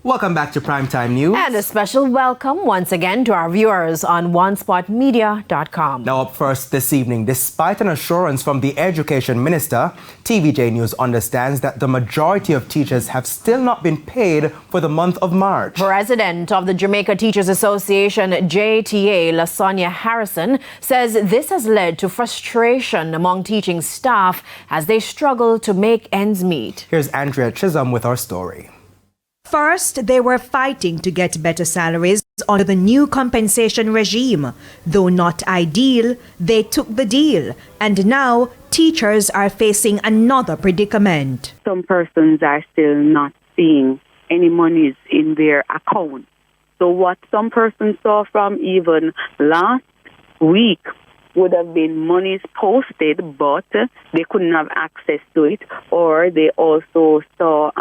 Welcome back to Primetime News. And a special welcome once again to our viewers on onespotmedia.com. Now up first this evening, despite an assurance from the Education Minister, TVJ News understands that the majority of teachers have still not been paid for the month of March. President of the Jamaica Teachers Association, JTA, Lasonia Harrison, says this has led to frustration among teaching staff as they struggle to make ends meet. Here's Andrea Chisholm with our story. First, they were fighting to get better salaries under the new compensation regime. Though not ideal, they took the deal. And now, teachers are facing another predicament. Some persons are still not seeing any monies in their account. So what some persons saw from even last week would have been monies posted, but they couldn't have access to it. Or they also saw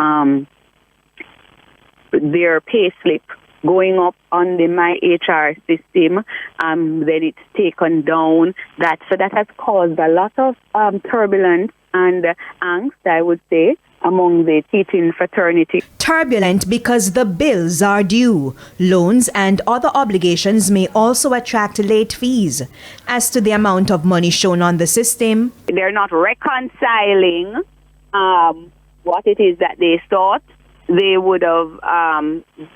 their pay slip going up on the My HR system, then it's taken down. That has caused a lot of turbulence and angst, I would say, among the teaching fraternity. Turbulent because the bills are due. Loans and other obligations may also attract late fees. As to the amount of money shown on the system, they're not reconciling what it is that they thought they would have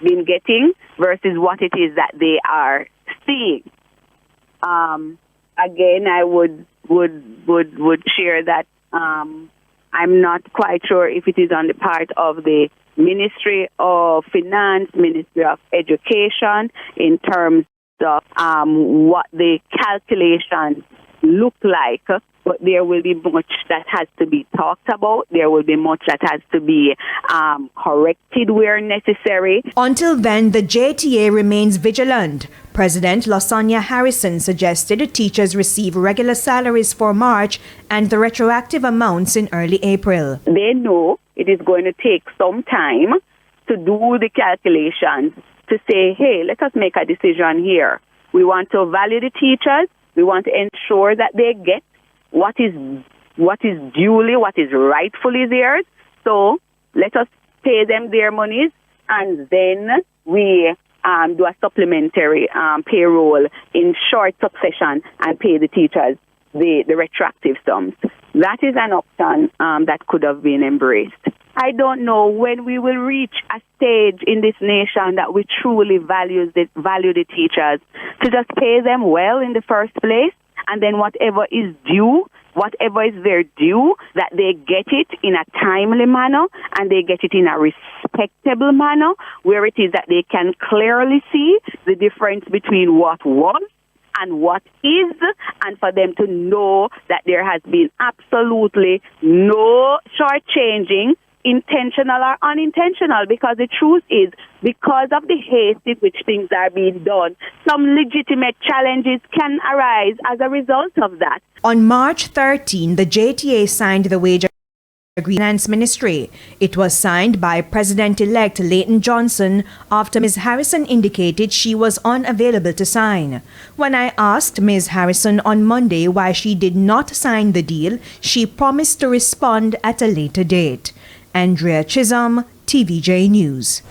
been getting versus what it is that they are seeing. Again, I would share that I'm not quite sure if it is on the part of the Ministry of Finance, Ministry of Education, in terms of what the calculations look like. But there will be much that has to be talked about. There will be much that has to be corrected where necessary. Until then, the JTA remains vigilant. President Lasonia Harrison suggested teachers receive regular salaries for March and the retroactive amounts in early April. They know it is going to take some time to do the calculations, to say, hey, let us make a decision here. We want to value the teachers. We want to ensure that they get what is duly, what is rightfully theirs. So let us pay them their monies, and then we do a supplementary payroll in short succession and pay the teachers the retroactive sums. That is an option that could have been embraced. I don't know when we will reach a stage in this nation that we truly value the teachers, to just pay them well in the first place, and then whatever is their due, that they get it in a timely manner and they get it in a respectable manner, where it is that they can clearly see the difference between what was and what is, and for them to know that there has been absolutely no shortchanging, intentional or unintentional, because the truth is, because of the haste in which things are being done, some legitimate challenges can arise as a result of that. On March 13, the JTA signed the wage Finance Ministry. It was signed by President-elect Leighton Johnson after Ms. Harrison indicated she was unavailable to sign. When I asked Ms. Harrison on Monday why she did not sign the deal, she promised to respond at a later date. Andrea Chisholm, TVJ News.